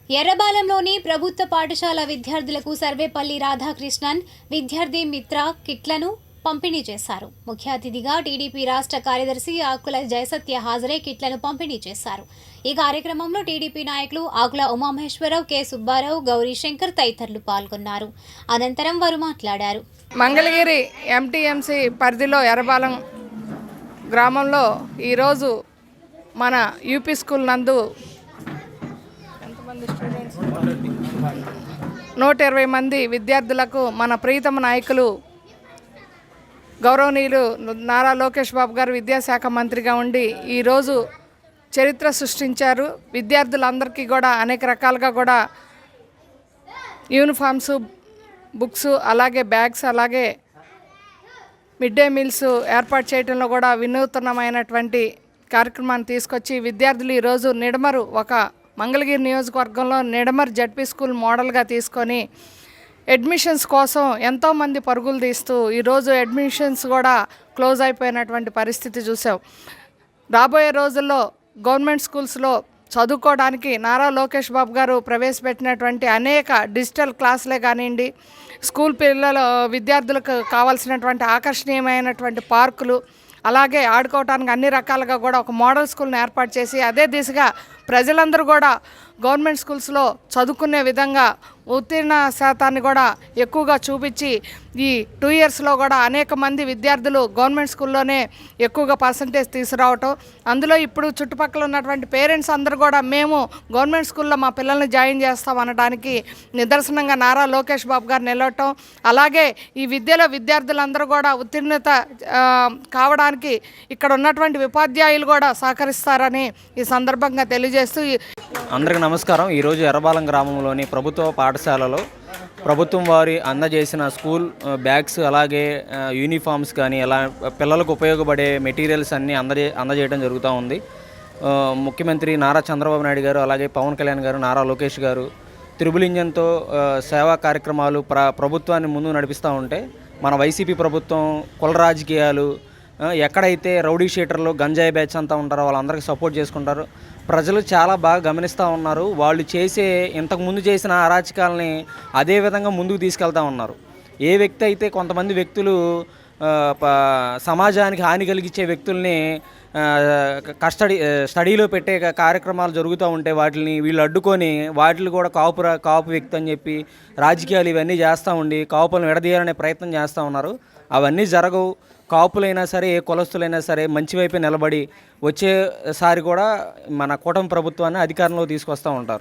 ఎర్రబాలెంలోని ప్రభుత్వ పాఠశాల విద్యార్థులకు సర్వేపల్లి రాధాకృష్ణన్ విద్యార్థి మిత్ర కిట్లను పంపిణీ చేశారు. ముఖ్య అతిథిగా టీడీపీ రాష్ట్ర కార్యదర్శి ఆకుల జయసత్య హాజరై కిట్లను పంపిణీ చేశారు. ఈ కార్యక్రమంలో టీడీపీ నాయకులు ఆకుల ఉమామహేశ్వరరావు, కె సుబ్బారావు, గౌరీశంకర్ తదితరులు పాల్గొన్నారు. అనంతరం వారు మాట్లాడారు. మంగళగిరి ఎంటీఎంసీ పరిధిలో ఎర్రబాలెం గ్రామంలో ఈరోజు మన యూపీ స్కూల్ నందు 120 మంది విద్యార్థులకు మన ప్రీతమ నాయకులు గౌరవనీయులు నారా లోకేష్ బాబు గారు విద్యాశాఖ మంత్రిగా ఉండి ఈరోజు చరిత్ర సృష్టించారు. విద్యార్థులందరికీ కూడా అనేక రకాలుగా కూడా యూనిఫామ్స్, బుక్స్, అలాగే బ్యాగ్స్, అలాగే మిడ్ డే మీల్స్ ఏర్పాటు చేయడంలో కూడా వినూత్నమైనటువంటి కార్యక్రమాన్ని తీసుకొచ్చి విద్యార్థులు ఈరోజు నిడమరు ఒక మంగళగిరి నియోజకవర్గంలో నిడమర్ జడ్పీ స్కూల్ మోడల్గా తీసుకొని అడ్మిషన్స్ కోసం ఎంతోమంది పరుగులు తీస్తూ ఈరోజు అడ్మిషన్స్ కూడా క్లోజ్ అయిపోయినటువంటి పరిస్థితి చూసాం. రాబోయే రోజుల్లో గవర్నమెంట్ స్కూల్స్లో చదువుకోవడానికి నారా లోకేష్ బాబు గారు ప్రవేశపెట్టినటువంటి అనేక డిజిటల్ క్లాసులే కానివ్వండి, స్కూల్ విద్యార్థులకు కావాల్సినటువంటి ఆకర్షణీయమైనటువంటి పార్కులు, అలాగే ఆడుకోవడానికి అన్ని రకాలుగా కూడా ఒక మోడల్ స్కూల్ని ఏర్పాటు చేసి అదే దిశగా ప్రజలందరూ కూడా గవర్నమెంట్ స్కూల్స్లో చదువుకునే విధంగా ఉత్తీర్ణ శాతాన్ని కూడా ఎక్కువగా చూపించి ఈ 2 ఇయర్స్లో కూడా అనేక మంది విద్యార్థులు గవర్నమెంట్ స్కూల్లోనే ఎక్కువగా పర్సంటేజ్ తీసుకురావటం, అందులో ఇప్పుడు చుట్టుపక్కల ఉన్నటువంటి పేరెంట్స్ అందరూ కూడా మేము గవర్నమెంట్ స్కూల్లో మా పిల్లల్ని జాయిన్ చేస్తాం అనడానికి నిదర్శనంగా నారా లోకేష్ బాబు గారు నిలవటం, అలాగే ఈ విద్యలో విద్యార్థులందరూ కూడా ఉత్తీర్ణత కావడానికి ఇక్కడ ఉన్నటువంటి ఉపాధ్యాయులు కూడా సహకరిస్తారని ఈ సందర్భంగా తెలియజేస్తూ అందరికీ నమస్కారం. ఈరోజు ఎర్రబాలెం గ్రామంలోని ప్రభుత్వ పాఠశాలలో ప్రభుత్వం వారి అందజేసిన స్కూల్ బ్యాగ్స్, అలాగే యూనిఫామ్స్ కానీ అలా పిల్లలకు ఉపయోగపడే మెటీరియల్స్ అన్నీ అందజేయడం జరుగుతూ ఉంది. ముఖ్యమంత్రి నారా చంద్రబాబు నాయుడు గారు, అలాగే పవన్ కళ్యాణ్ గారు, నారా లోకేష్ గారు త్రిబుల్ ఇంజన్తో సేవా కార్యక్రమాలు ప్రభుత్వాన్ని ముందు నడిపిస్తూ ఉంటే మన వైసీపీ ప్రభుత్వం కుల రాజకీయాలు, ఎక్కడైతే రౌడీ షీటర్లు, గంజాయి బ్యాచ్ అంతా ఉంటారో వాళ్ళందరికీ సపోర్ట్ చేసుకుంటారు. ప్రజలు చాలా బాగా గమనిస్తూ ఉన్నారు. వాళ్ళు ఇంతకుముందు చేసిన అరాచకాలని అదే విధంగా ముందుకు తీసుకెళ్తూ ఉన్నారు. ఏ వ్యక్తి అయితే కొంతమంది వ్యక్తులు సమాజానికి హాని కలిగించే వ్యక్తుల్ని స్టడీలో పెట్టే కార్యక్రమాలు జరుగుతూ ఉంటే వాటిని వీళ్ళు అడ్డుకొని వాటిని కూడా కాపు వ్యక్తి అని చెప్పి రాజకీయాలు ఇవన్నీ చేస్తూ ఉండి కాపులను విడదీయాలనే ప్రయత్నం చేస్తూ ఉన్నారు. అవన్నీ జరగవు. కాపులైనా సరే, ఏ కులస్తులైనా సరే మంచి వైపే నిలబడి వచ్చేసారి కూడా మన కూటమి ప్రభుత్వాన్ని అధికారంలో తీసుకొస్తూ ఉంటారు.